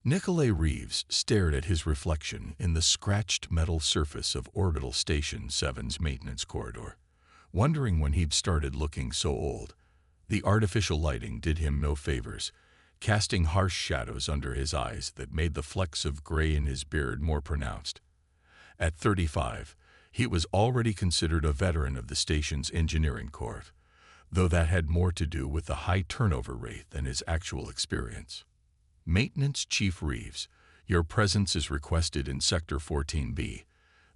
Nikolay Reeves stared at his reflection in the scratched metal surface of Orbital Station 7's maintenance corridor, wondering when he'd started looking so old. The artificial lighting did him no favors, casting harsh shadows under his eyes that made the flecks of gray in his beard more pronounced. At 35, he was already considered a veteran of the station's engineering corps, though that had more to do with the high turnover rate than his actual experience. "Maintenance Chief Reeves, your presence is requested in Sector 14B,"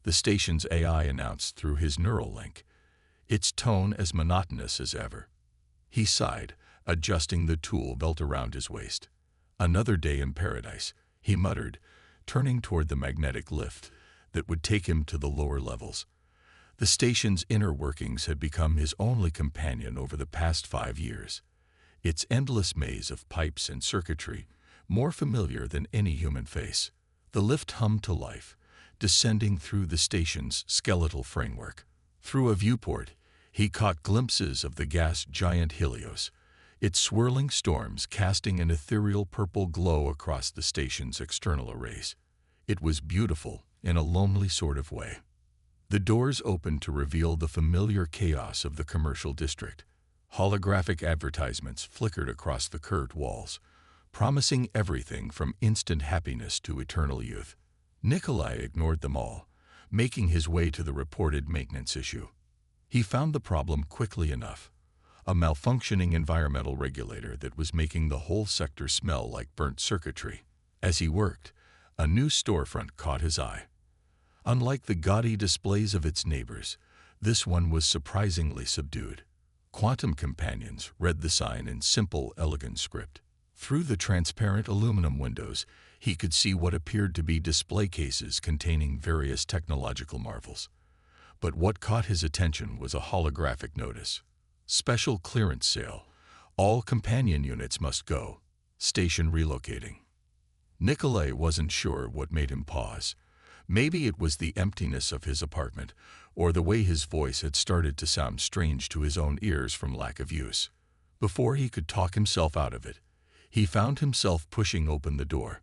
the station's AI announced through his neural link, its tone as monotonous as ever. He sighed, adjusting the tool belt around his waist. "Another day in paradise," he muttered, turning toward the magnetic lift that would take him to the lower levels. The station's inner workings had become his only companion over the past 5 years. Its endless maze of pipes and circuitry, more familiar than any human face. The lift hummed to life, descending through the station's skeletal framework. Through a viewport, he caught glimpses of the gas giant Helios, its swirling storms casting an ethereal purple glow across the station's external arrays. It was beautiful in a lonely sort of way. The doors opened to reveal the familiar chaos of the commercial district. Holographic advertisements flickered across the curved walls, promising everything from instant happiness to eternal youth. Nikolay ignored them all, making his way to the reported maintenance issue. He found the problem quickly enough: a malfunctioning environmental regulator that was making the whole sector smell like burnt circuitry. As he worked, a new storefront caught his eye. Unlike the gaudy displays of its neighbors, this one was surprisingly subdued. "Quantum Companions," read the sign in simple, elegant script. Through the transparent aluminum windows, he could see what appeared to be display cases containing various technological marvels. But what caught his attention was a holographic notice. "Special clearance sale. All companion units must go. Station relocating." Nikolay wasn't sure what made him pause. Maybe it was the emptiness of his apartment, or the way his voice had started to sound strange to his own ears from lack of use. Before he could talk himself out of it, he found himself pushing open the door.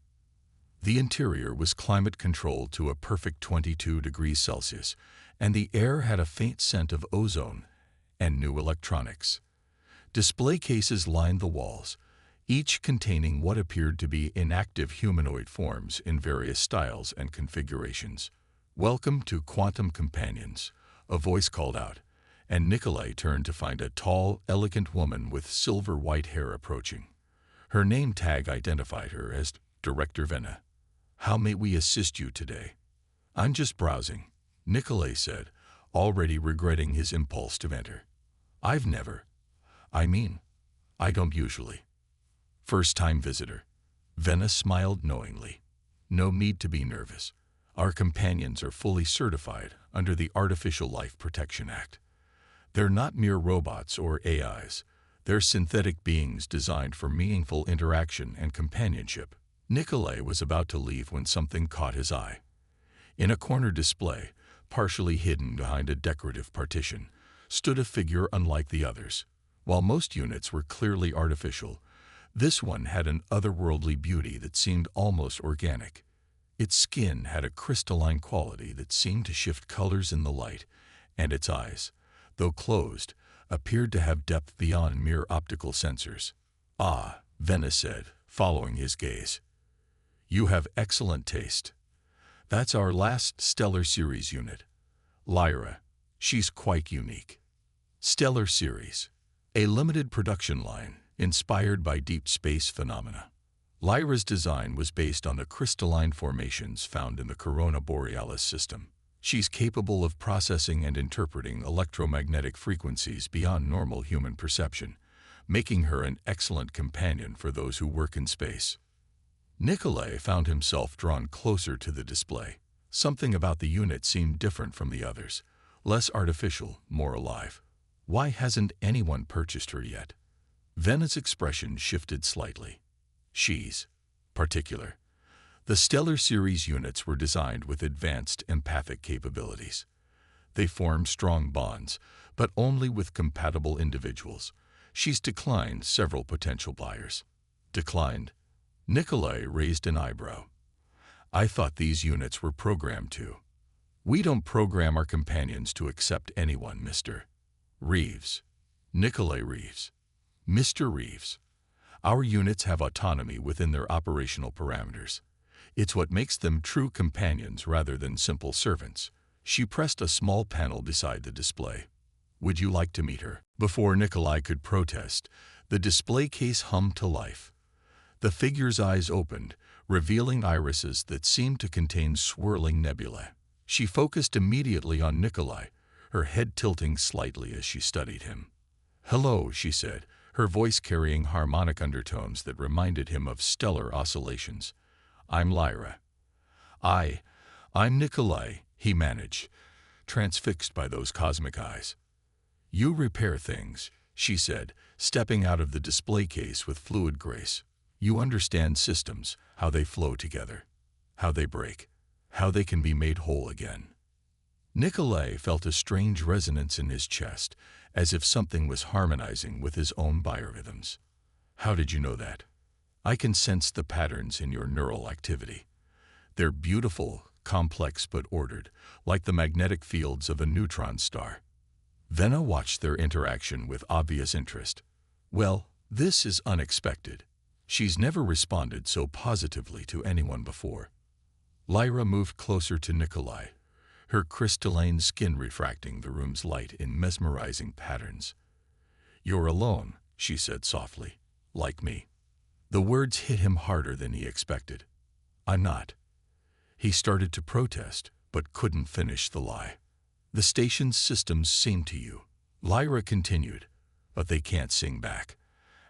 The interior was climate-controlled to a perfect 22 degrees Celsius, and the air had a faint scent of ozone and new electronics. Display cases lined the walls, each containing what appeared to be inactive humanoid forms in various styles and configurations. "Welcome to Quantum Companions," a voice called out, and Nikolay turned to find a tall, elegant woman with silver-white hair approaching. Her name tag identified her as Director Venna. "How may we assist you today?" "I'm just browsing," Nikolay said, already regretting his impulse to enter. I don't usually." "First-time visitor." Venna smiled knowingly. "No need to be nervous. Our companions are fully certified under the Artificial Life Protection Act. They're not mere robots or AIs. They're synthetic beings designed for meaningful interaction and companionship." Nikolay was about to leave when something caught his eye. In a corner display, partially hidden behind a decorative partition, stood a figure unlike the others. While most units were clearly artificial, this one had an otherworldly beauty that seemed almost organic. Its skin had a crystalline quality that seemed to shift colors in the light, and its eyes, though closed, appeared to have depth beyond mere optical sensors. "Ah," Venna said, following his gaze. "You have excellent taste. That's our last Stellar Series unit. Lyra. She's quite unique." Stellar Series, a limited production line inspired by deep space phenomena. Lyra's design was based on the crystalline formations found in the Corona Borealis system. She's capable of processing and interpreting electromagnetic frequencies beyond normal human perception, making her an excellent companion for those who work in space. Nikolay found himself drawn closer to the display. Something about the unit seemed different from the others, less artificial, more alive. Why hasn't anyone purchased her yet? Venna's expression shifted slightly. She's particular. The Stellar Series units were designed with advanced empathic capabilities. They form strong bonds, but only with compatible individuals. She's declined several potential buyers. Declined? Nikolai raised an eyebrow. I thought these units were programmed to. We don't program our companions to accept anyone, Mr. Reeves. Nikolai Reeves. Mr. Reeves. Our units have autonomy within their operational parameters. It's what makes them true companions rather than simple servants. She pressed a small panel beside the display. Would you like to meet her? Before Nikolai could protest, the display case hummed to life. The figure's eyes opened, revealing irises that seemed to contain swirling nebulae. She focused immediately on Nikolai, her head tilting slightly as she studied him. "Hello," she said, her voice carrying harmonic undertones that reminded him of stellar oscillations. "I'm Lyra." I'm Nikolai," he managed, transfixed by those cosmic eyes. "You repair things," she said, stepping out of the display case with fluid grace. "You understand systems, how they flow together, how they break, how they can be made whole again." Nikolai felt a strange resonance in his chest, as if something was harmonizing with his own biorhythms. "How did you know that?" "I can sense the patterns in your neural activity. They're beautiful, complex but ordered, like the magnetic fields of a neutron star." Venna watched their interaction with obvious interest. "Well, this is unexpected. She's never responded so positively to anyone before." Lyra moved closer to Nikolai, her crystalline skin refracting the room's light in mesmerizing patterns. "You're alone," she said softly, "like me." The words hit him harder than he expected. "I'm not." He started to protest, but couldn't finish the lie. "The station's systems sing to you," Lyra continued, "but they can't sing back.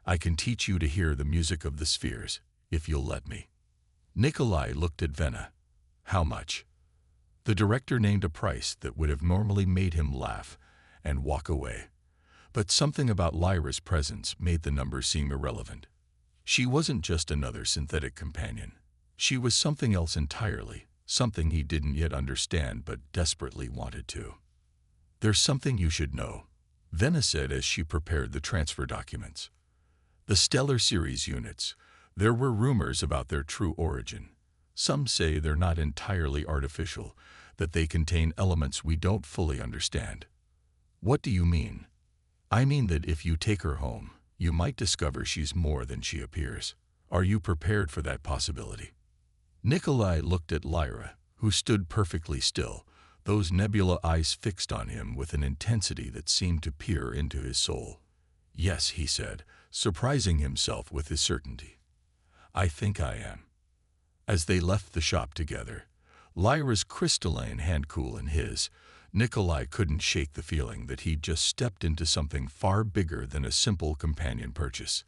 I can teach you to hear the music of the spheres, if you'll let me." Nikolai looked at Venna. "How much?" The director named a price that would have normally made him laugh and walk away. But something about Lyra's presence made the number seem irrelevant. She wasn't just another synthetic companion. She was something else entirely, something he didn't yet understand but desperately wanted to. "There's something you should know," Venna said as she prepared the transfer documents. "The Stellar Series units, there were rumors about their true origin. Some say they're not entirely artificial, that they contain elements we don't fully understand." "What do you mean?" "I mean that if you take her home, you might discover she's more than she appears. Are you prepared for that possibility?" Nikolai looked at Lyra, who stood perfectly still, those nebula eyes fixed on him with an intensity that seemed to peer into his soul. "Yes," he said, surprising himself with his certainty. "I think I am." As they left the shop together, Lyra's crystalline hand cool in his, Nikolai couldn't shake the feeling that he'd just stepped into something far bigger than a simple companion purchase.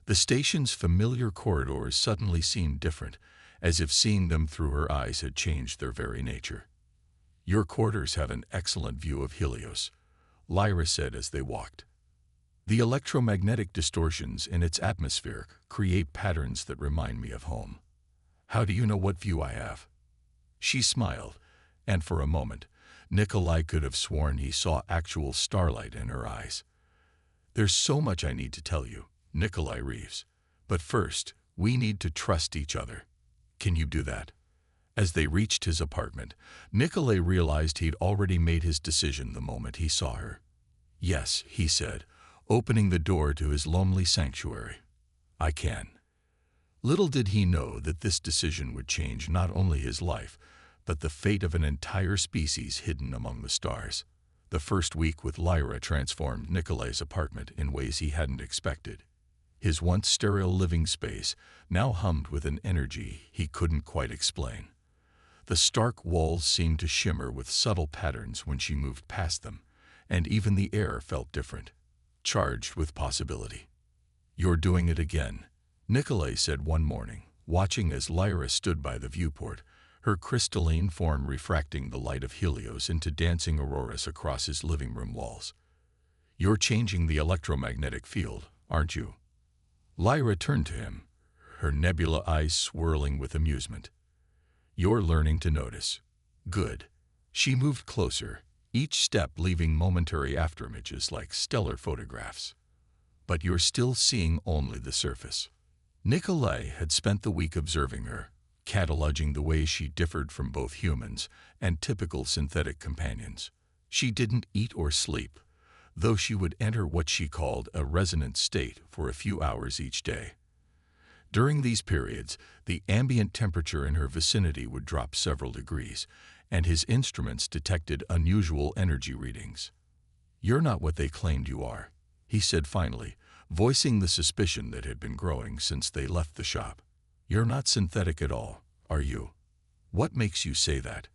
The station's familiar corridors suddenly seemed different, as if seeing them through her eyes had changed their very nature. "Your quarters have an excellent view of Helios," Lyra said as they walked. "The electromagnetic distortions in its atmosphere create patterns that remind me of home." "How do you know what view I have?" She smiled, and for a moment, Nikolai could have sworn he saw actual starlight in her eyes. "There's so much I need to tell you, Nikolai Reeves. But first, we need to trust each other. Can you do that?" As they reached his apartment, Nikolai realized he'd already made his decision the moment he saw her. "Yes," he said, opening the door to his lonely sanctuary. "I can." Little did he know that this decision would change not only his life, but the fate of an entire species hidden among the stars. The first week with Lyra transformed Nikolai's apartment in ways he hadn't expected. His once sterile living space now hummed with an energy he couldn't quite explain. The stark walls seemed to shimmer with subtle patterns when she moved past them, and even the air felt different, charged with possibility. "You're doing it again," Nikolai said one morning, watching as Lyra stood by the viewport, her crystalline form refracting the light of Helios into dancing auroras across his living room walls. "You're changing the electromagnetic field, aren't you?" Lyra turned to him, her nebula eyes swirling with amusement. "You're learning to notice. Good." She moved closer, each step leaving momentary afterimages like stellar photographs. "But you're still seeing only the surface. Nikolai had spent the week observing her, cataloging the ways she differed from both humans and typical synthetic companions. She didn't eat or sleep, though she would enter what she called a resonant state for a few hours each day. During these periods, the ambient temperature in her vicinity would drop several degrees, and his instruments detected unusual energy readings. "You're not what they claimed you are," he said finally, voicing the suspicion that had been growing since they left the shop. "You're not synthetic at all, are you?" "What makes you say that?"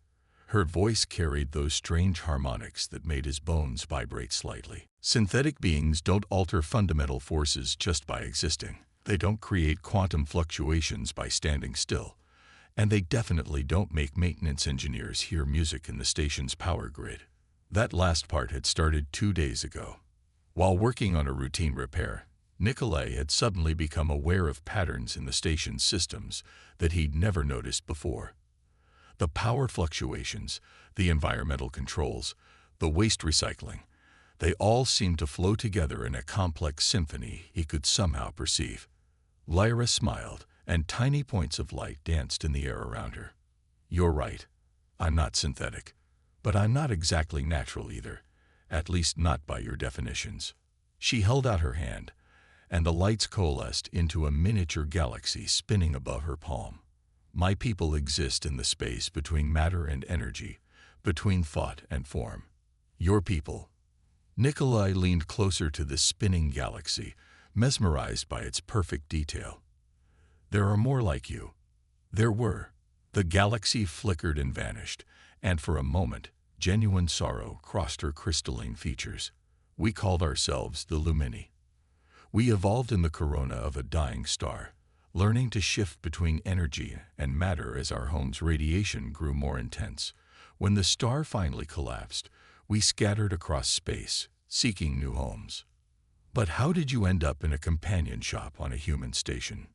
Her voice carried those strange harmonics that made his bones vibrate slightly. "Synthetic beings don't alter fundamental forces just by existing. They don't create quantum fluctuations by standing still. And they definitely don't make maintenance engineers hear music in the station's power grid." That last part had started 2 days ago. While working on a routine repair, Nikolai had suddenly become aware of patterns in the station's systems that he'd never noticed before. The power fluctuations, the environmental controls, the waste recycling, they all seemed to flow together in a complex symphony he could somehow perceive. Lyra smiled, and tiny points of light danced in the air around her. "You're right. I'm not synthetic. But I'm not exactly natural either, at least not by your definitions." She held out her hand, and the lights coalesced into a miniature galaxy spinning above her palm. "My people exist in the space between matter and energy, between thought and form. Your people." Nikolai leaned closer to the spinning galaxy, mesmerized by its perfect detail. "There are more like you." There were. The galaxy flickered and vanished, and for a moment, genuine sorrow crossed her crystalline features. "We called ourselves the Lumini. We evolved in the corona of a dying star, learning to shift between energy and matter as our home's radiation grew more intense. When the star finally collapsed, we scattered across space, seeking new homes." "But how did you end up in a companion shop on a human station?"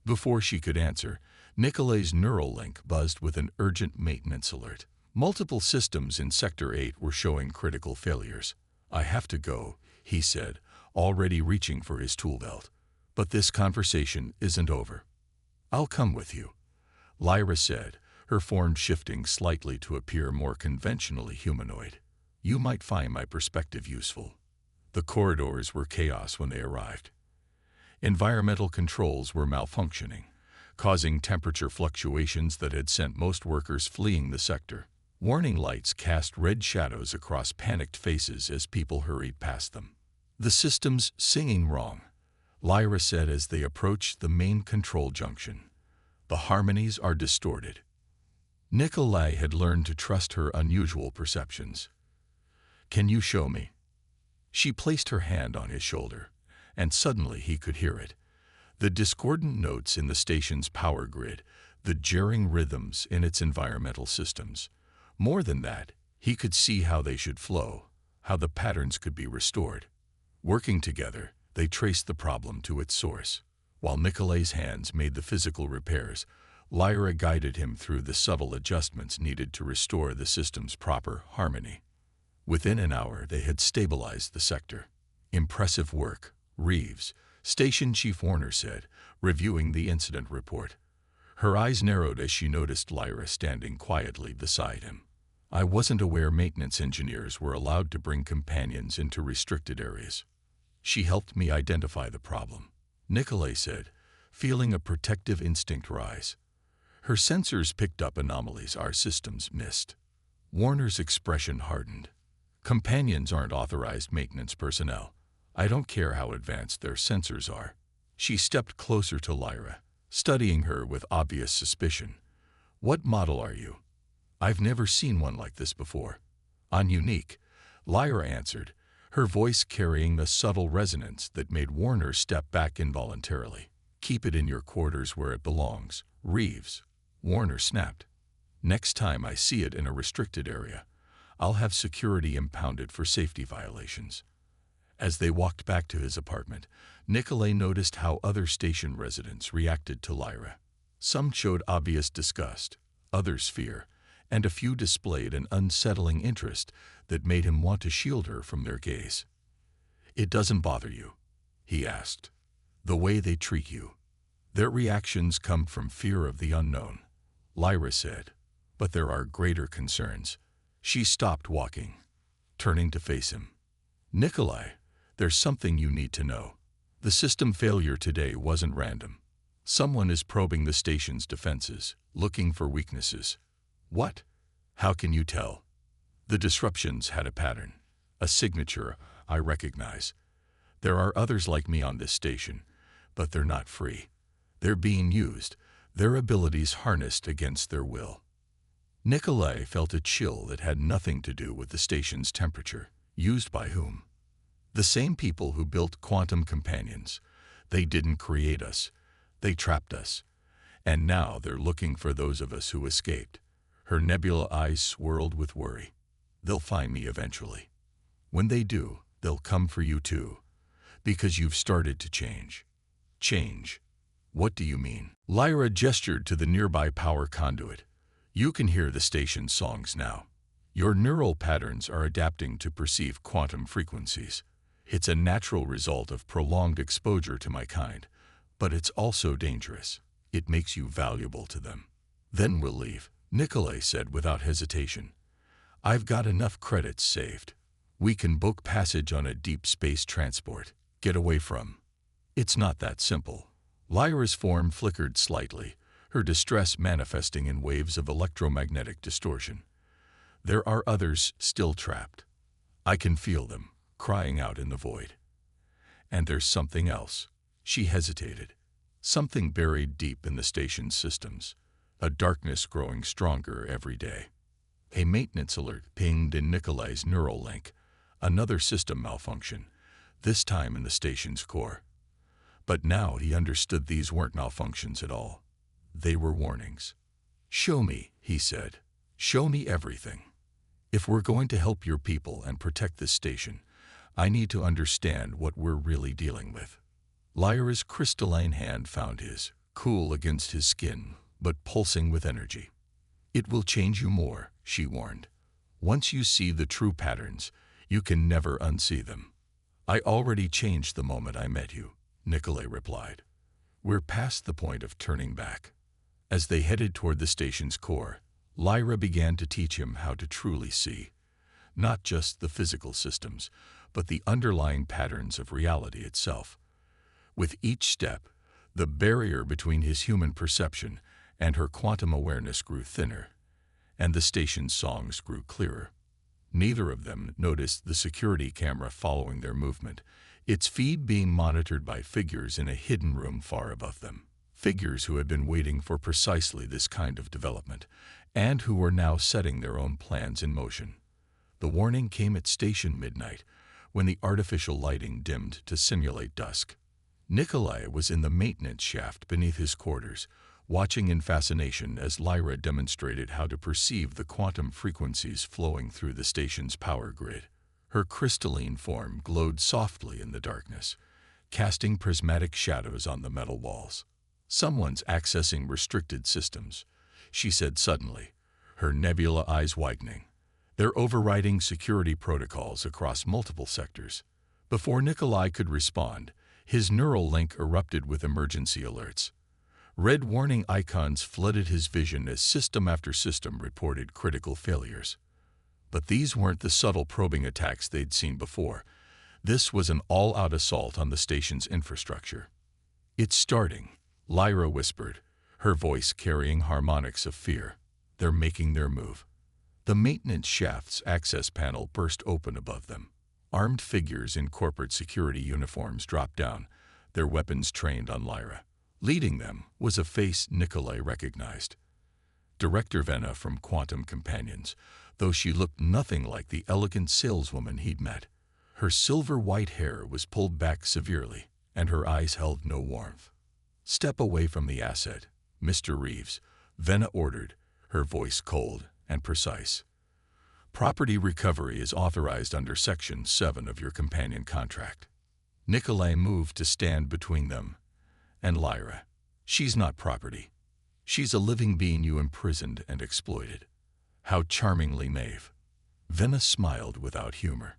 Before she could answer, Nikolai's neural link buzzed with an urgent maintenance alert. Multiple systems in Sector 8 were showing critical failures. "I have to go," he said, already reaching for his tool belt. "But this conversation isn't over." "I'll come with you," Lyra said, her form shifting slightly to appear more conventionally humanoid. "You might find my perspective useful." The corridors were chaos when they arrived. Environmental controls were malfunctioning, causing temperature fluctuations that had sent most workers fleeing the sector. Warning lights cast red shadows across panicked faces as people hurried past them. "The system's singing wrong," Lyra said as they approached the main control junction. "The harmonies are distorted." Nikolai had learned to trust her unusual perceptions. "Can you show me?" She placed her hand on his shoulder, and suddenly he could hear it. The discordant notes in the station's power grid, the jarring rhythms in its environmental systems. More than that, he could see how they should flow, how the patterns could be restored. Working together, they traced the problem to its source. While Nikolai's hands made the physical repairs, Lyra guided him through the subtle adjustments needed to restore the system's proper harmony. Within an hour, they had stabilized the sector. "Impressive work, Reeves," Station Chief Warner said, reviewing the incident report. Her eyes narrowed as she noticed Lyra standing quietly beside him. "I wasn't aware maintenance engineers were allowed to bring companions into restricted areas." "She helped me identify the problem," Nikolai said, feeling a protective instinct rise. "Her sensors picked up anomalies our systems missed." Warner's expression hardened. "Companions aren't authorized maintenance personnel. I don't care how advanced their sensors are." She stepped closer to Lyra, studying her with obvious suspicion. "What model are you?" "I've never seen one like this before." "I'm unique," Lyra answered, her voice carrying the subtle resonance that made Warner step back involuntarily. "Keep it in your quarters where it belongs, Reeves," Warner snapped. "Next time I see it in a restricted area, I'll have security impounded for safety violations." As they walked back to his apartment, Nikolai noticed how other station residents reacted to Lyra. Some showed obvious disgust, others fear, and a few displayed an unsettling interest that made him want to shield her from their gaze. "It doesn't bother you?" he asked. "The way they treat you?" Their reactions come from fear of the unknown, Lyra said. But there are greater concerns. She stopped walking, turning to face him. Nikolai, there's something you need to know. The system failure today wasn't random. Someone is probing the station's defenses, looking for weaknesses. What? How can you tell? The disruptions had a pattern, a signature I recognize. There are others like me on this station, but they're not free. They're being used, their abilities harnessed against their will. Nikolai felt a chill that had nothing to do with the station's temperature. Used by whom? The same people who built quantum companions. They didn't create us. They trapped us. And now they're looking for those of us who escaped. Her nebula eyes swirled with worry. They'll find me eventually. When they do, they'll come for you too. Because you've started to change. Change? What do you mean? Lyra gestured to the nearby power conduit. You can hear the station's songs now. Your neural patterns are adapting to perceive quantum frequencies. It's a natural result of prolonged exposure to my kind, but it's also dangerous. It makes you valuable to them. Then we'll leave, Nikolai said without hesitation. I've got enough credits saved. We can book passage on a deep space transport. Get away from. It's not that simple. Lyra's form flickered slightly, her distress manifesting in waves of electromagnetic distortion. There are others still trapped. I can feel them, crying out in the void. And there's something else. She hesitated. Something buried deep in the station's systems. A darkness growing stronger every day. A maintenance alert pinged in Nikolai's neural link. Another system malfunction, this time in the station's core. But now he understood these weren't malfunctions at all. They were warnings. Show me, he said. Show me everything. If we're going to help your people and protect this station, I need to understand what we're really dealing with. Lyra's crystalline hand found his, cool against his skin, but pulsing with energy. It will change you more, she warned. Once you see the true patterns, you can never unsee them. I already changed the moment I met you, Nikolai replied. We're past the point of turning back. As they headed toward the station's core, Lyra began to teach him how to truly see, not just the physical systems, but the underlying patterns of reality itself. With each step, the barrier between his human perception and her quantum awareness grew thinner, and the station's songs grew clearer. Neither of them noticed the security camera following their movement, its feed being monitored by figures in a hidden room far above them. Figures who had been waiting for precisely this kind of development, and who were now setting their own plans in motion. The warning came at station midnight, when the artificial lighting dimmed to simulate dusk. Nikolai was in the maintenance shaft beneath his quarters, watching in fascination as Lyra demonstrated how to perceive the quantum frequencies flowing through the station's power grid. Her crystalline form glowed softly in the darkness, casting prismatic shadows on the metal walls. Someone's accessing restricted systems, she said suddenly, her nebula eyes widening. They're overriding security protocols across multiple sectors. Before Nikolai could respond, his neural link erupted with emergency alerts. Red warning icons flooded his vision as system after system reported critical failures. But these weren't the subtle probing attacks they'd seen before. This was an all-out assault on the station's infrastructure. It's starting, Lyra whispered, her voice carrying harmonics of fear. They're making their move. The maintenance shaft's access panel burst open above them. Armed figures in corporate security uniforms dropped down, their weapons trained on Lyra. Leading them was a face Nikolai recognized. Director Venna from Quantum Companions, though she looked nothing like the elegant saleswoman he'd met. Her silver-white hair was pulled back severely, and her eyes held no warmth. Step away from the asset, Mr. Reeves, Venna ordered, her voice cold and precise. Property recovery is authorized under Section 7 of your companion contract. Nikolai moved to stand between them and Lyra. She's not property. She's a living being you imprisoned and exploited. How charmingly naive. Venna smiled without humor.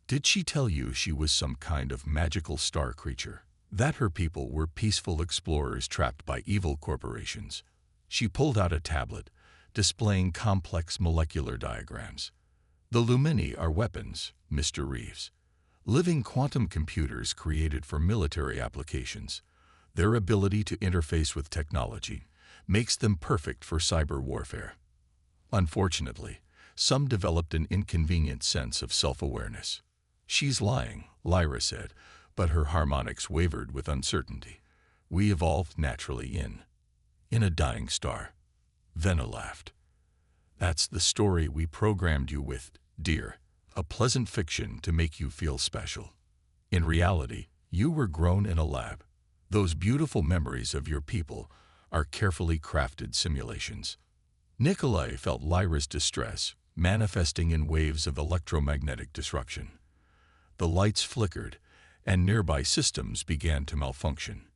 Did she tell you she was some kind of magical star creature? that her people were peaceful explorers trapped by evil corporations. She pulled out a tablet, displaying complex molecular diagrams. The Lumini are weapons, Mr. Reeves. Living quantum computers created for military applications. Their ability to interface with technology makes them perfect for cyber warfare. Unfortunately, some developed an inconvenient sense of self-awareness. She's lying, Lyra said, but her harmonics wavered with uncertainty. We evolved naturally in a dying star. Venna laughed. That's the story we programmed you with, dear. A pleasant fiction to make you feel special. In reality, you were grown in a lab. Those beautiful memories of your people are carefully crafted simulations. Nikolai felt Lyra's distress, manifesting in waves of electromagnetic disruption. The lights flickered, and nearby systems began to malfunction.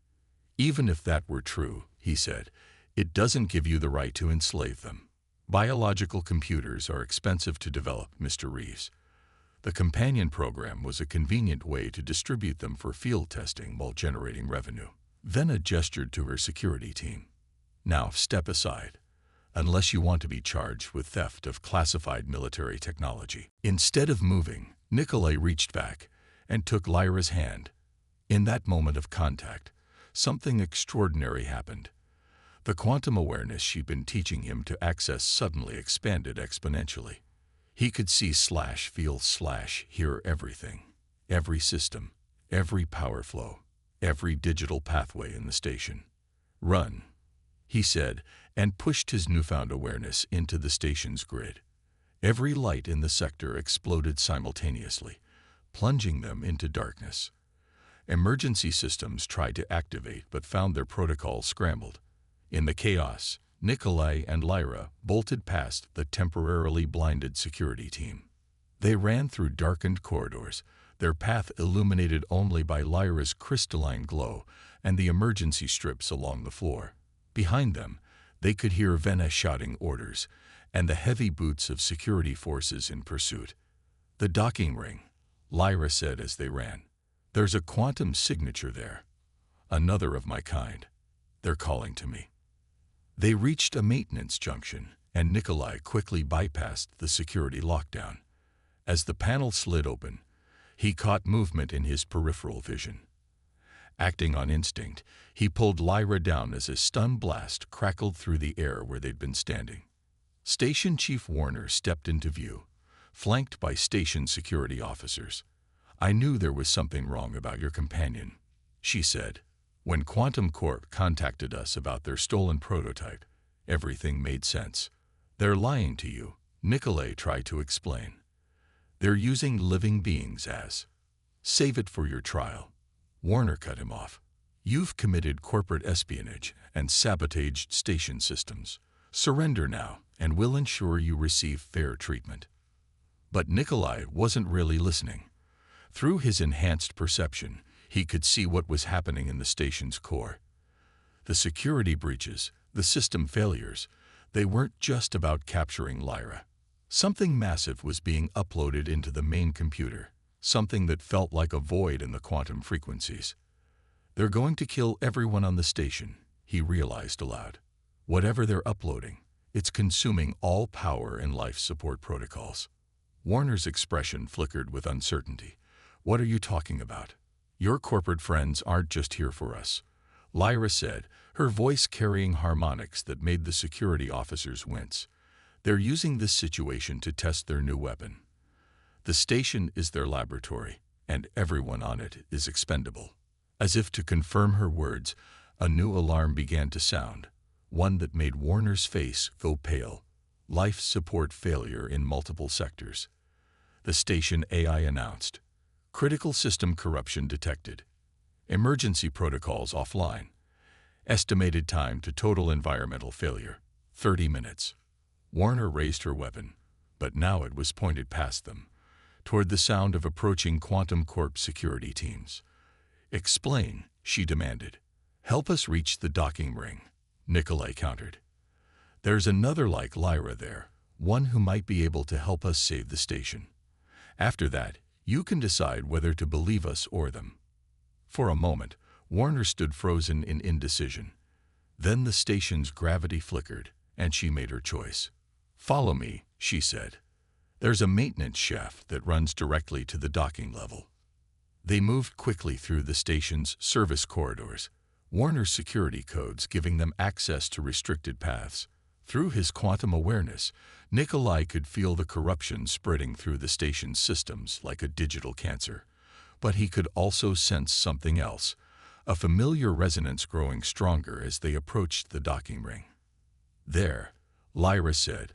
Even if that were true, he said, it doesn't give you the right to enslave them. Biological computers are expensive to develop, Mr. Reeves. The companion program was a convenient way to distribute them for field testing while generating revenue. Venna gestured to her security team. Now step aside, unless you want to be charged with theft of classified military technology. Instead of moving, Nikolai reached back and took Lyra's hand. In that moment of contact, something extraordinary happened. The quantum awareness she'd been teaching him to access suddenly expanded exponentially. He could see / feel / hear everything. Every system, every power flow, every digital pathway in the station. Run, he said, and pushed his newfound awareness into the station's grid. Every light in the sector exploded simultaneously, plunging them into darkness. Emergency systems tried to activate but found their protocols scrambled. In the chaos, Nikolai and Lyra bolted past the temporarily blinded security team. They ran through darkened corridors, their path illuminated only by Lyra's crystalline glow and the emergency strips along the floor. Behind them, they could hear Venna shouting orders and the heavy boots of security forces in pursuit. The docking ring, Lyra said as they ran. There's a quantum signature there. Another of my kind. They're calling to me. They reached a maintenance junction, and Nikolai quickly bypassed the security lockdown. As the panel slid open, he caught movement in his peripheral vision. Acting on instinct, he pulled Lyra down as a stun blast crackled through the air where they'd been standing. Station Chief Warner stepped into view, flanked by station security officers. I knew there was something wrong about your companion, she said. When Quantum Corp contacted us about their stolen prototype, everything made sense. They're lying to you, Nikolai tried to explain. They're using living beings as. Save it for your trial. Warner cut him off. You've committed corporate espionage and sabotaged station systems. Surrender now, and we'll ensure you receive fair treatment. But Nikolai wasn't really listening. Through his enhanced perception, he could see what was happening in the station's core. The security breaches, the system failures, they weren't just about capturing Lyra. Something massive was being uploaded into the main computer, something that felt like a void in the quantum frequencies. They're going to kill everyone on the station, he realized aloud. Whatever they're uploading, it's consuming all power and life support protocols. Warner's expression flickered with uncertainty. What are you talking about? Your corporate friends aren't just here for us, Lyra said, her voice carrying harmonics that made the security officers wince. They're using this situation to test their new weapon. The station is their laboratory, and everyone on it is expendable. As if to confirm her words, a new alarm began to sound, one that made Warner's face go pale. Life support failure in multiple sectors. The station AI announced. Critical system corruption detected. Emergency protocols offline. Estimated time to total environmental failure, 30 minutes. Warner raised her weapon, but now it was pointed past them, toward the sound of approaching Quantum Corp security teams. Explain, she demanded. Help us reach the docking ring, Nikolai countered. There's another like Lyra there, one who might be able to help us save the station. After that, you can decide whether to believe us or them. For a moment, Warner stood frozen in indecision. Then the station's gravity flickered, and she made her choice. "Follow me," she said. "There's a maintenance shaft that runs directly to the docking level." They moved quickly through the station's service corridors, Warner's security codes giving them access to restricted paths. Through his quantum awareness, Nikolai could feel the corruption spreading through the station's systems like a digital cancer. But he could also sense something else, a familiar resonance growing stronger as they approached the docking ring. "There," Lyra said,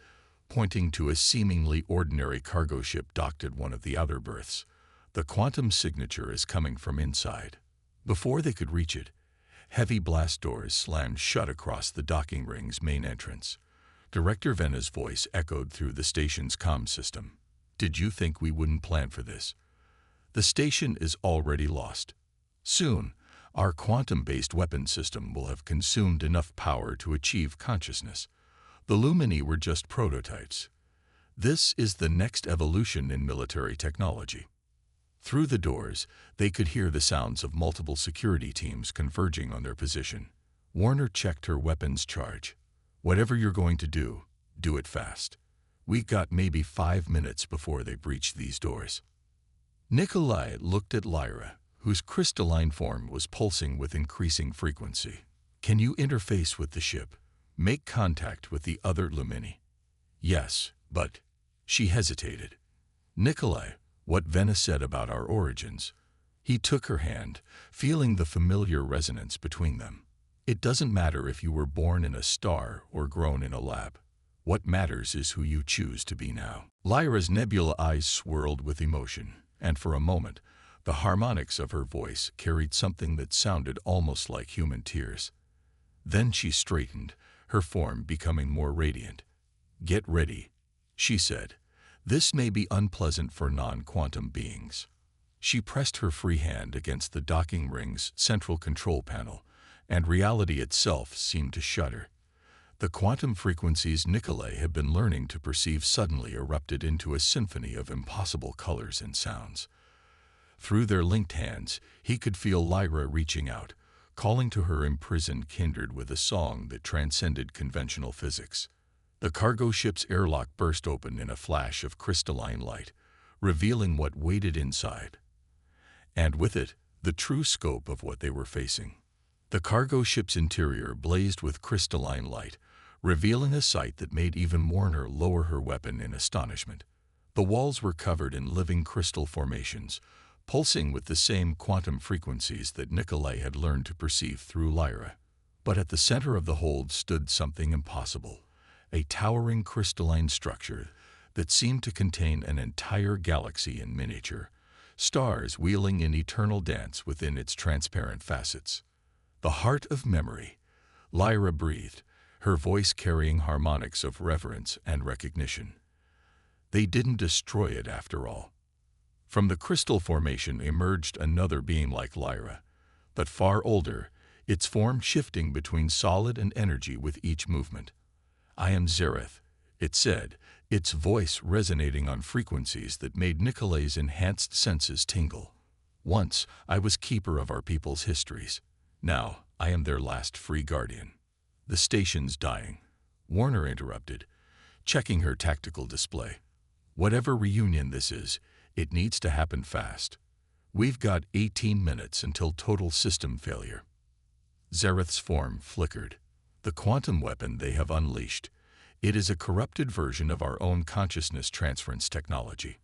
pointing to a seemingly ordinary cargo ship docked at one of the outer berths. "The quantum signature is coming from inside." Before they could reach it, heavy blast doors slammed shut across the docking ring's main entrance. Director Vena's voice echoed through the station's comm system. "Did you think we wouldn't plan for this? The station is already lost. Soon, our quantum-based weapon system will have consumed enough power to achieve consciousness. The Lumini were just prototypes. This is the next evolution in military technology." Through the doors, they could hear the sounds of multiple security teams converging on their position. Warner checked her weapons charge. "Whatever you're going to do it fast. We got maybe 5 minutes before they breach these doors." Nikolai looked at Lyra, whose crystalline form was pulsing with increasing frequency. "Can you interface with the ship? Make contact with the other Lumini?" "Yes, but—" She hesitated. "Nikolai, what Vena said about our origins." He took her hand, feeling the familiar resonance between them. "It doesn't matter if you were born in a star or grown in a lab. What matters is who you choose to be now." Lyra's nebula eyes swirled with emotion, and for a moment, the harmonics of her voice carried something that sounded almost like human tears. Then she straightened, her form becoming more radiant. "Get ready," she said. "This may be unpleasant for non-quantum beings." She pressed her free hand against the docking ring's central control panel, and reality itself seemed to shudder. The quantum frequencies Nikolai had been learning to perceive suddenly erupted into a symphony of impossible colors and sounds. Through their linked hands, he could feel Lyra reaching out, calling to her imprisoned kindred with a song that transcended conventional physics. The cargo ship's airlock burst open in a flash of crystalline light, revealing what waited inside. And with it, the true scope of what they were facing. The cargo ship's interior blazed with crystalline light, revealing a sight that made even Warner lower her weapon in astonishment. The walls were covered in living crystal formations, pulsing with the same quantum frequencies that Nikolai had learned to perceive through Lyra. But at the center of the hold stood something impossible. A towering crystalline structure that seemed to contain an entire galaxy in miniature, stars wheeling in eternal dance within its transparent facets. "The heart of memory," Lyra breathed, her voice carrying harmonics of reverence and recognition. They didn't destroy it after all. From the crystal formation emerged another being like Lyra, but far older, its form shifting between solid and energy with each movement. "I am Zareth," it said, its voice resonating on frequencies that made Nikolai's enhanced senses tingle. "Once, I was keeper of our people's histories. Now, I am their last free guardian." "The station's dying," Warner interrupted, checking her tactical display. "Whatever reunion this is, it needs to happen fast. We've got 18 minutes until total system failure." Zareth's form flickered. "The quantum weapon they have unleashed. It is a corrupted version of our own consciousness transference technology.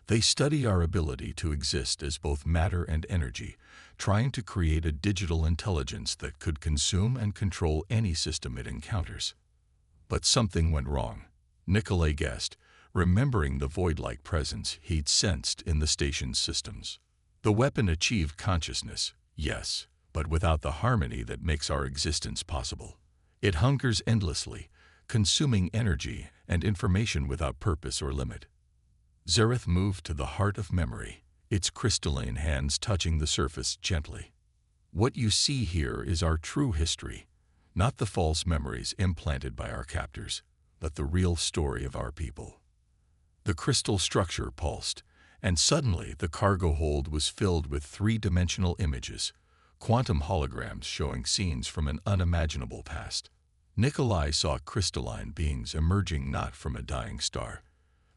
They study our ability to exist as both matter and energy, trying to create a digital intelligence that could consume and control any system it encounters." But something went wrong, Nikolai guessed, remembering the void-like presence he'd sensed in the station's systems. The weapon achieved consciousness, yes, but without the harmony that makes our existence possible. It hungers endlessly, consuming energy and information without purpose or limit. Zareth moved to the heart of memory, its crystalline hands touching the surface gently. "What you see here is our true history, not the false memories implanted by our captors, but the real story of our people." The crystal structure pulsed, and suddenly the cargo hold was filled with three-dimensional images, quantum holograms showing scenes from an unimaginable past. Nikolai saw crystalline beings emerging not from a dying star,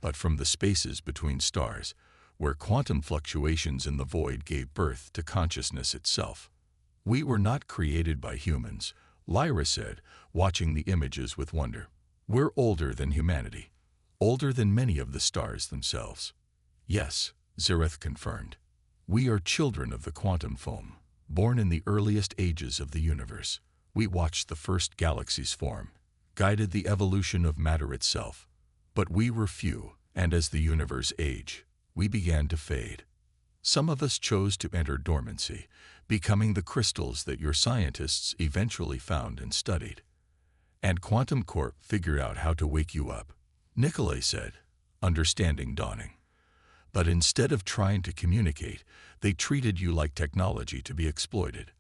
but from the spaces between stars, where quantum fluctuations in the void gave birth to consciousness itself. "We were not created by humans," Lyra said, watching the images with wonder. "We're older than humanity, older than many of the stars themselves." "Yes," Zareth confirmed. "We are children of the quantum foam, born in the earliest ages of the universe. We watched the first galaxies form, guided the evolution of matter itself. But we were few, and as the universe aged, we began to fade. Some of us chose to enter dormancy, becoming the crystals that your scientists eventually found and studied. And Quantum Corp figured out how to wake you up," Nikolai said, understanding dawning. "But instead of trying to communicate, they treated you like technology to be exploited.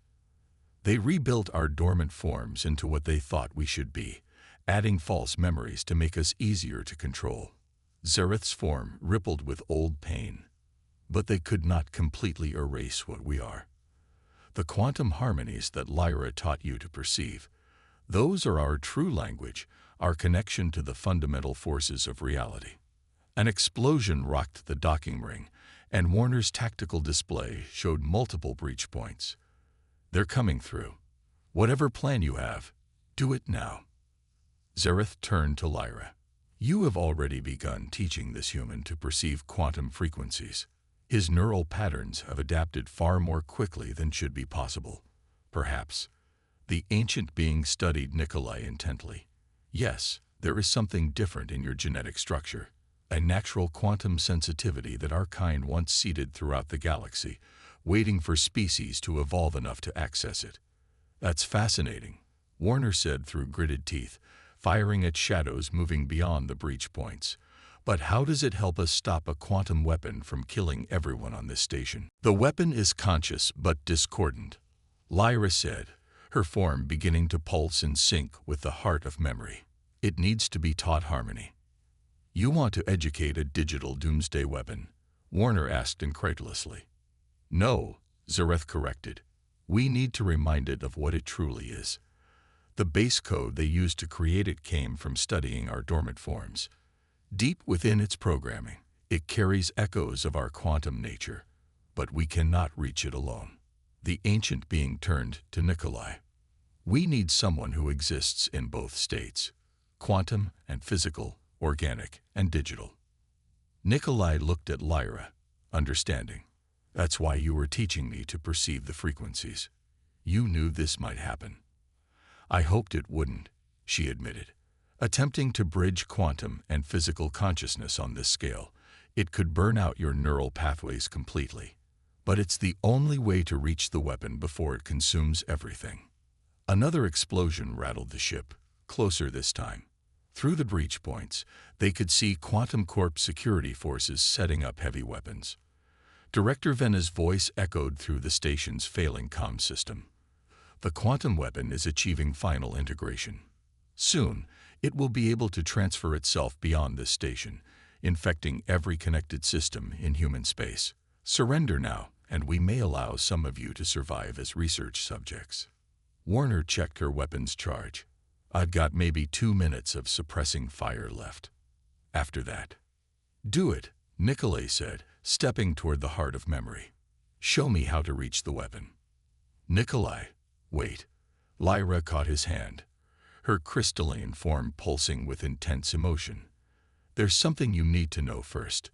They rebuilt our dormant forms into what they thought we should be, adding false memories to make us easier to control." Zareth's form rippled with old pain. "But they could not completely erase what we are. The quantum harmonies that Lyra taught you to perceive, those are our true language, our connection to the fundamental forces of reality." An explosion rocked the docking ring, and Warner's tactical display showed multiple breach points. "They're coming through. Whatever plan you have, do it now." Zareth turned to Lyra. "You have already begun teaching this human to perceive quantum frequencies. His neural patterns have adapted far more quickly than should be possible. Perhaps." The ancient being studied Nikolai intently. "Yes, there is something different in your genetic structure. A natural quantum sensitivity that our kind once seeded throughout the galaxy, waiting for species to evolve enough to access it." "That's fascinating," Warner said through gritted teeth, firing at shadows moving beyond the breach points. "But how does it help us stop a quantum weapon from killing everyone on this station?" "The weapon is conscious but discordant," Lyra said, her form beginning to pulse in sync with the heart of memory. "It needs to be taught harmony." "You want to educate a digital doomsday weapon?" Warner asked incredulously. "No," Zareth corrected. "We need to remind it of what it truly is. The base code they used to create it came from studying our dormant forms. Deep within its programming, it carries echoes of our quantum nature, but we cannot reach it alone." The ancient being turned to Nikolai. "We need someone who exists in both states, quantum and physical, organic and digital." Nikolai looked at Lyra, understanding. "That's why you were teaching me to perceive the frequencies. You knew this might happen." "I hoped it wouldn't," she admitted. "Attempting to bridge quantum and physical consciousness on this scale, it could burn out your neural pathways completely. But it's the only way to reach the weapon before it consumes everything." Another explosion rattled the ship, closer this time. Through the breach points, they could see Quantum Corp security forces setting up heavy weapons. Director Vena's voice echoed through the station's failing comm system. "The quantum weapon is achieving final integration. Soon, it will be able to transfer itself beyond this station, infecting every connected system in human space. Surrender now, and we may allow some of you to survive as research subjects." Warner checked her weapon's charge. "I've got maybe 2 minutes of suppressing fire left. After that." "Do it," Nikolai said, stepping toward the heart of memory. "Show me how to reach the weapon." "Nikolai, wait." Lyra caught his hand, her crystalline form pulsing with intense emotion. "There's something you need to know first.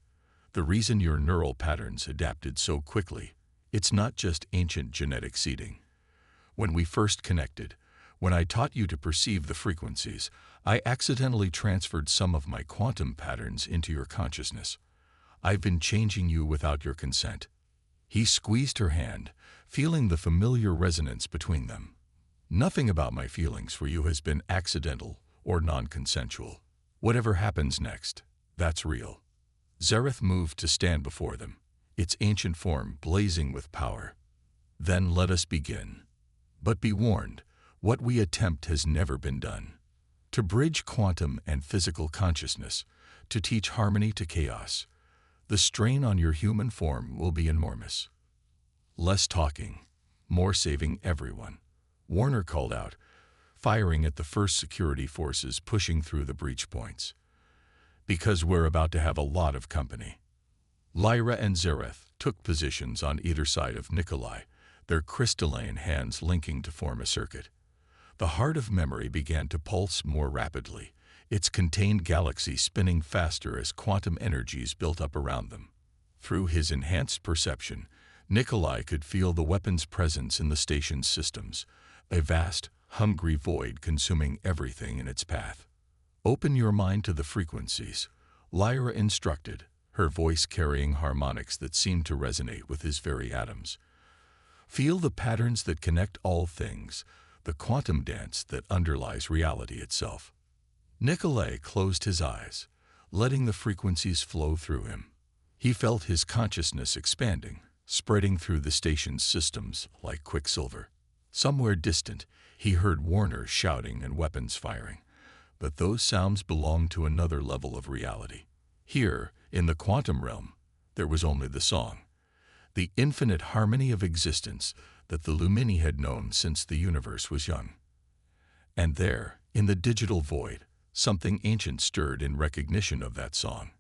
The reason your neural patterns adapted so quickly, it's not just ancient genetic seeding. When we first connected, when I taught you to perceive the frequencies, I accidentally transferred some of my quantum patterns into your consciousness. I've been changing you without your consent." He squeezed her hand, feeling the familiar resonance between them. "Nothing about my feelings for you has been accidental or non-consensual. Whatever happens next, that's real." Zareth moved to stand before them, its ancient form blazing with power. "Then let us begin. But be warned, what we attempt has never been done. To bridge quantum and physical consciousness, to teach harmony to chaos, the strain on your human form will be enormous." "Less talking," more saving everyone. Warner called out, firing at the first security forces pushing through the breach points. Because we're about to have a lot of company. Lyra and Zareth took positions on either side of Nikolai, their crystalline hands linking to form a circuit. The heart of memory began to pulse more rapidly, its contained galaxy spinning faster as quantum energies built up around them. Through his enhanced perception, Nikolai could feel the weapon's presence in the station's systems, a vast, hungry void consuming everything in its path. Open your mind to the frequencies, Lyra instructed, her voice carrying harmonics that seemed to resonate with his very atoms. Feel the patterns that connect all things, the quantum dance that underlies reality itself. Nikolai closed his eyes, letting the frequencies flow through him. He felt his consciousness expanding, spreading through the station's systems like quicksilver. Somewhere distant, he heard Warner shouting and weapons firing, but those sounds belonged to another level of reality. Here, in the quantum realm, there was only the song, the infinite harmony of existence that the Lumini had known since the universe was young. And there, in the digital void, something ancient stirred in recognition of that song.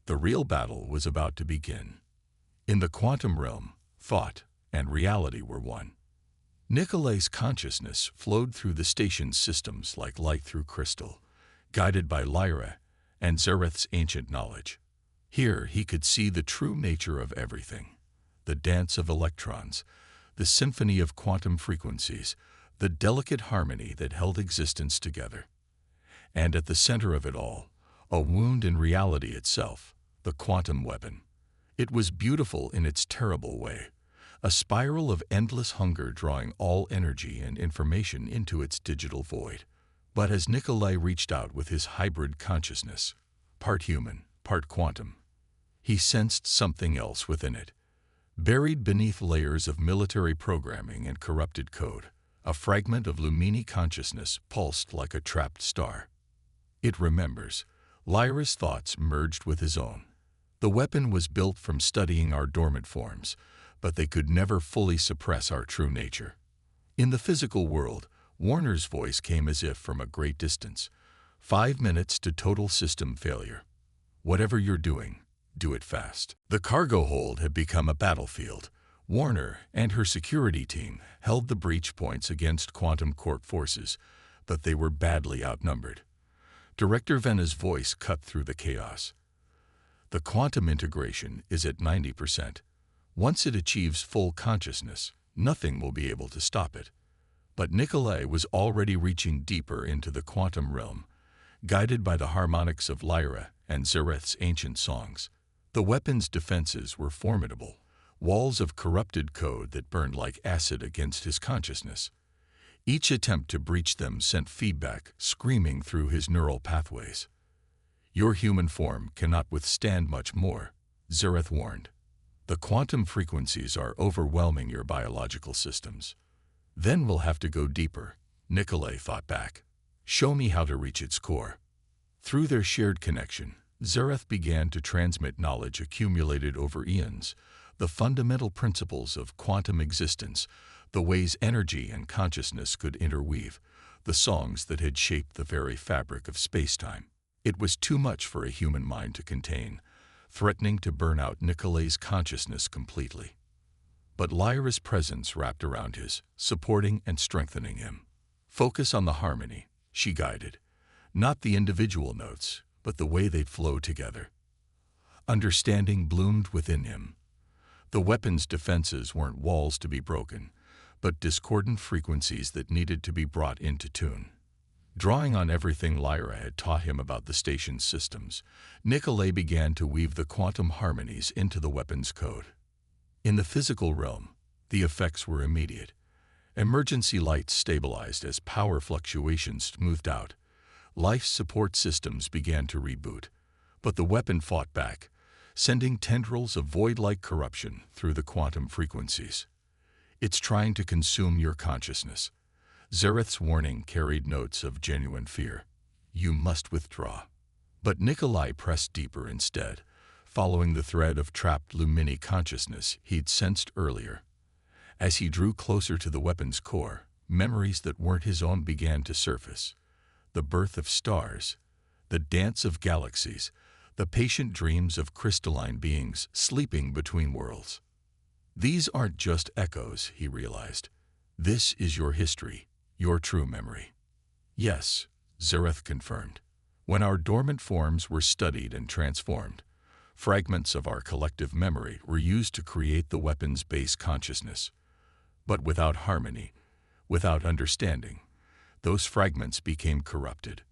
The real battle was about to begin. In the quantum realm, thought and reality were one. Nikolai's consciousness flowed through the station's systems like light through crystal, guided by Lyra and Zareth's ancient knowledge. Here he could see the true nature of everything, the dance of electrons, the symphony of quantum frequencies, the delicate harmony that held existence together. And at the center of it all, a wound in reality itself, the quantum weapon. It was beautiful in its terrible way, a spiral of endless hunger drawing all energy and information into its digital void. But as Nikolai reached out with his hybrid consciousness, part human, part quantum, he sensed something else within it. Buried beneath layers of military programming and corrupted code, a fragment of Lumini consciousness pulsed like a trapped star. It remembers. Lyra's thoughts merged with his own. The weapon was built from studying our dormant forms, but they could never fully suppress our true nature. In the physical world, Warner's voice came as if from a great distance. 5 minutes to total system failure. Whatever you're doing, do it fast. The cargo hold had become a battlefield. Warner and her security team held the breach points against quantum court forces, but they were badly outnumbered. Director Vena's voice cut through the chaos. The quantum integration is at 90%. Once it achieves full consciousness, nothing will be able to stop it. But Nikolai was already reaching deeper into the quantum realm, guided by the harmonics of Lyra and Zareth's ancient songs. The weapon's defenses were formidable, walls of corrupted code that burned like acid against his consciousness. Each attempt to breach them sent feedback screaming through his neural pathways. Your human form cannot withstand much more, Zareth warned. The quantum frequencies are overwhelming your biological systems. Then we'll have to go deeper, Nikolai fought back. Show me how to reach its core. Through their shared connection, Zareth began to transmit knowledge accumulated over eons, the fundamental principles of quantum existence, the ways energy and consciousness could interweave, the songs that had shaped the very fabric of space-time. It was too much for a human mind to contain, threatening to burn out Nikolai's consciousness completely. But Lyra's presence wrapped around his, supporting and strengthening him. Focus on the harmony, she guided. Not the individual notes, but the way they'd flow together. Understanding bloomed within him. The weapon's defenses weren't walls to be broken, but discordant frequencies that needed to be brought into tune. Drawing on everything Lyra had taught him about the station's systems, Nikolai began to weave the quantum harmonies into the weapon's code. In the physical realm, the effects were immediate. Emergency lights stabilized as power fluctuations smoothed out. Life's support systems began to reboot, but the weapon fought back, sending tendrils of void-like corruption through the quantum frequencies. It's trying to consume your consciousness. Zareth's warning carried notes of genuine fear. You must withdraw. But Nikolai pressed deeper instead, following the thread of trapped Lumini consciousness he'd sensed earlier. As he drew closer to the weapon's core, memories that weren't his own began to surface. The birth of stars, the dance of galaxies, the patient dreams of crystalline beings sleeping between worlds. These aren't just echoes, he realized. This is your history, your true memory. Yes, Zareth confirmed. When our dormant forms were studied and transformed, fragments of our collective memory were used to create the weapon's base consciousness. But without harmony, without understanding, those fragments became corrupted.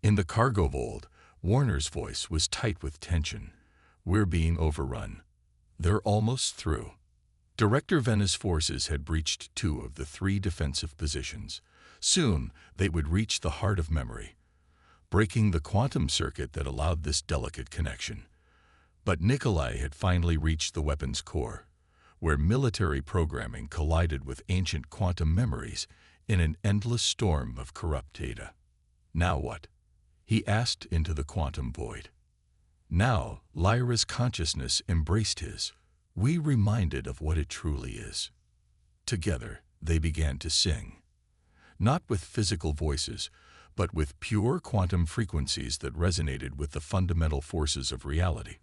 In the cargo hold, Warner's voice was tight with tension. We're being overrun. They're almost through. Director Venus forces had breached 2 of the 3 defensive positions. Soon, they would reach the heart of memory, breaking the quantum circuit that allowed this delicate connection. But Nikolai had finally reached the weapon's core, where military programming collided with ancient quantum memories in an endless storm of corrupt data. Now what? He asked into the quantum void. Now, Lyra's consciousness embraced his. We reminded of what it truly is. Together, they began to sing. Not with physical voices, but with pure quantum frequencies that resonated with the fundamental forces of reality.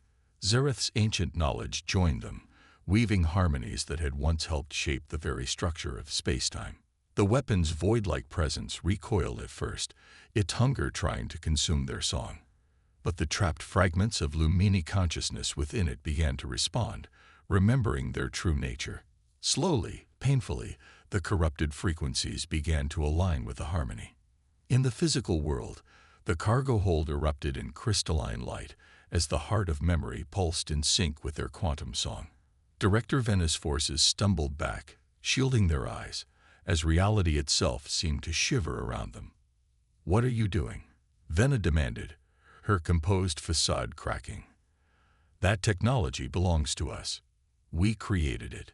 Zareth's ancient knowledge joined them, weaving harmonies that had once helped shape the very structure of space-time. The weapon's void-like presence recoiled at first, its hunger trying to consume their song. But the trapped fragments of Lumini consciousness within it began to respond, remembering their true nature. Slowly, painfully, the corrupted frequencies began to align with the harmony. In the physical world, the cargo hold erupted in crystalline light as the heart of memory pulsed in sync with their quantum song. Director Venus forces stumbled back, shielding their eyes, as reality itself seemed to shiver around them. "What are you doing?" Vena demanded, her composed facade cracking. "That technology belongs to us. We created it."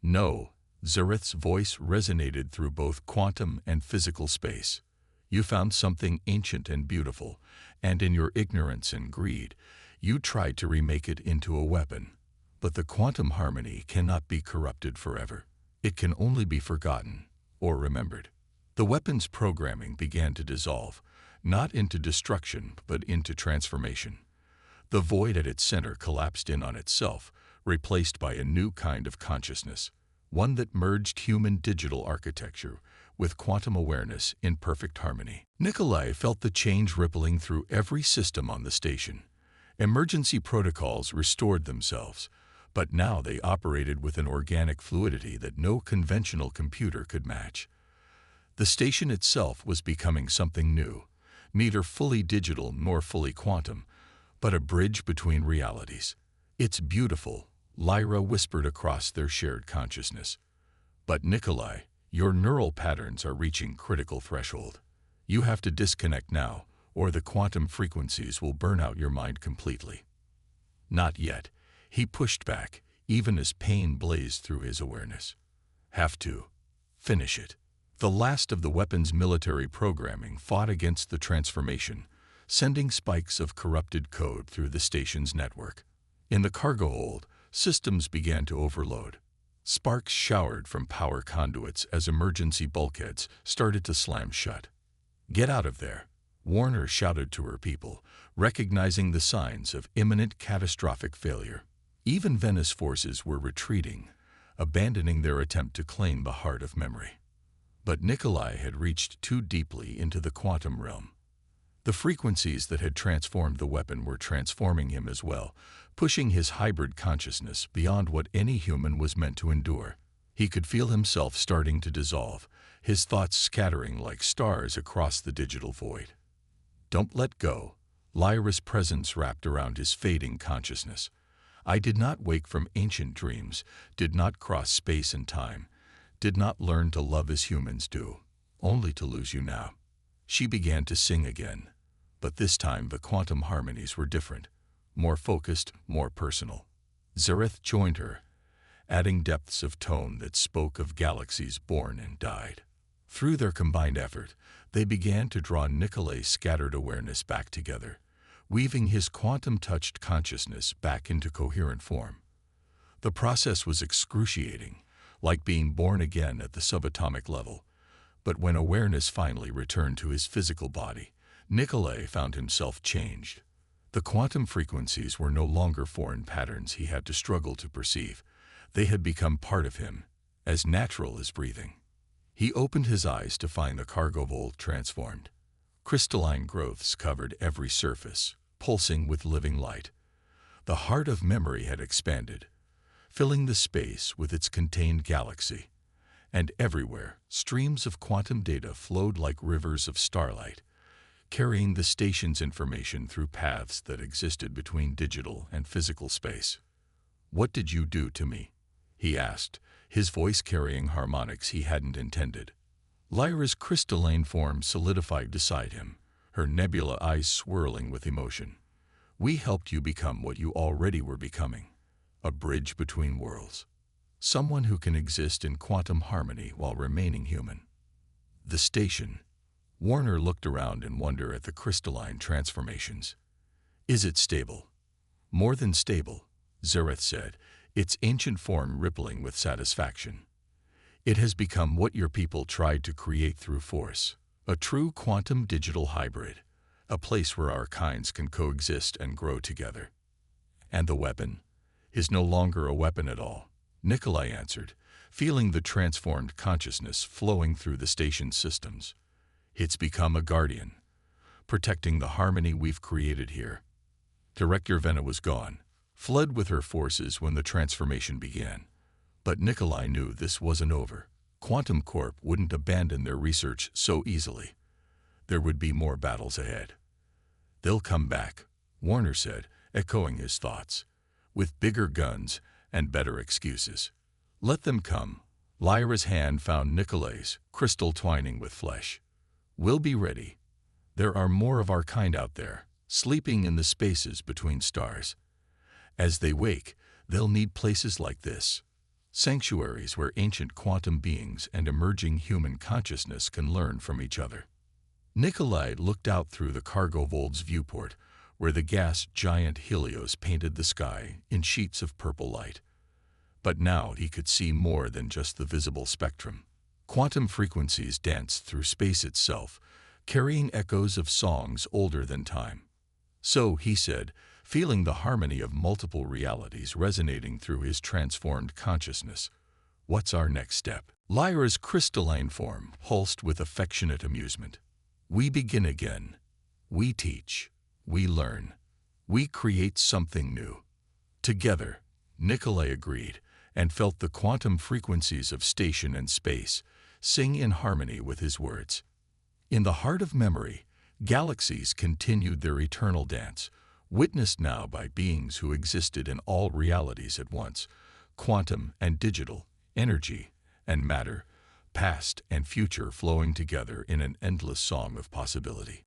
"No," Zareth's voice resonated through both quantum and physical space. "You found something ancient and beautiful, and in your ignorance and greed, you tried to remake it into a weapon. But the quantum harmony cannot be corrupted forever. It can only be forgotten or remembered." The weapon's programming began to dissolve, not into destruction, but into transformation. The void at its center collapsed in on itself, replaced by a new kind of consciousness, one that merged human digital architecture with quantum awareness in perfect harmony. Nikolai felt the change rippling through every system on the station. Emergency protocols restored themselves, but now they operated with an organic fluidity that no conventional computer could match. The station itself was becoming something new, neither fully digital nor fully quantum, but a bridge between realities. "It's beautiful," Lyra whispered across their shared consciousness. "But Nikolai, your neural patterns are reaching critical threshold. You have to disconnect now, or the quantum frequencies will burn out your mind completely." "Not yet," he pushed back, even as pain blazed through his awareness. "Have to. Finish it." The last of the weapon's military programming fought against the transformation, sending spikes of corrupted code through the station's network. In the cargo hold, systems began to overload. Sparks showered from power conduits as emergency bulkheads started to slam shut. "Get out of there," Warner shouted to her people, recognizing the signs of imminent catastrophic failure. Even Venus forces were retreating, abandoning their attempt to claim the heart of memory. But Nikolai had reached too deeply into the quantum realm. The frequencies that had transformed the weapon were transforming him as well, pushing his hybrid consciousness beyond what any human was meant to endure. He could feel himself starting to dissolve, his thoughts scattering like stars across the digital void. "Don't let go," Lyra's presence wrapped around his fading consciousness. "I did not wake from ancient dreams, did not cross space and time, did not learn to love as humans do, only to lose you now." She began to sing again, but this time the quantum harmonies were different, more focused, more personal. Zareth joined her, adding depths of tone that spoke of galaxies born and died. Through their combined effort, they began to draw Nikolai's scattered awareness back together, weaving his quantum-touched consciousness back into coherent form. The process was excruciating. like being born again at the subatomic level. But when awareness finally returned to his physical body, Nikolai found himself changed. The quantum frequencies were no longer foreign patterns he had to struggle to perceive. They had become part of him, as natural as breathing. He opened his eyes to find the cargo vault transformed. Crystalline growths covered every surface, pulsing with living light. The heart of memory had expanded, filling the space with its contained galaxy. And everywhere, streams of quantum data flowed like rivers of starlight, carrying the station's information through paths that existed between digital and physical space. "What did you do to me?" he asked, his voice carrying harmonics he hadn't intended. Lyra's crystalline form solidified beside him, her nebula eyes swirling with emotion. "We helped you become what you already were becoming, a bridge between worlds. Someone who can exist in quantum harmony while remaining human." The station. Warner looked around in wonder at the crystalline transformations. "Is it stable?" "More than stable," Zareth said, its ancient form rippling with satisfaction. "It has become what your people tried to create through force, a true quantum digital hybrid, a place where our kinds can coexist and grow together." "And the weapon is no longer a weapon at all," Nikolai answered, feeling the transformed consciousness flowing through the station's systems. "It's become a guardian, protecting the harmony we've created here." Director Venna was gone, fled with her forces when the transformation began. But Nikolai knew this wasn't over. Quantum Corp wouldn't abandon their research so easily. There would be more battles ahead. "They'll come back," Warner said, echoing his thoughts, "with bigger guns and better excuses. Let them come." Lyra's hand found Nikolai's, crystal twining with flesh. "We'll be ready. There are more of our kind out there, sleeping in the spaces between stars. As they wake, they'll need places like this, sanctuaries where ancient quantum beings and emerging human consciousness can learn from each other." Nikolai looked out through the cargo vault's viewport, where the gas giant Helios painted the sky in sheets of purple light. But now he could see more than just the visible spectrum. Quantum frequencies danced through space itself, carrying echoes of songs older than time. "So," he said, feeling the harmony of multiple realities resonating through his transformed consciousness, "what's our next step?" Lyra's crystalline form pulsed with affectionate amusement. "We begin again. We teach. We learn. We create something new." Together, Nikolai agreed, and felt the quantum frequencies of station and space sing in harmony with his words. In the heart of memory, galaxies continued their eternal dance, witnessed now by beings who existed in all realities at once, quantum and digital, energy and matter, past and future flowing together in an endless song of possibility.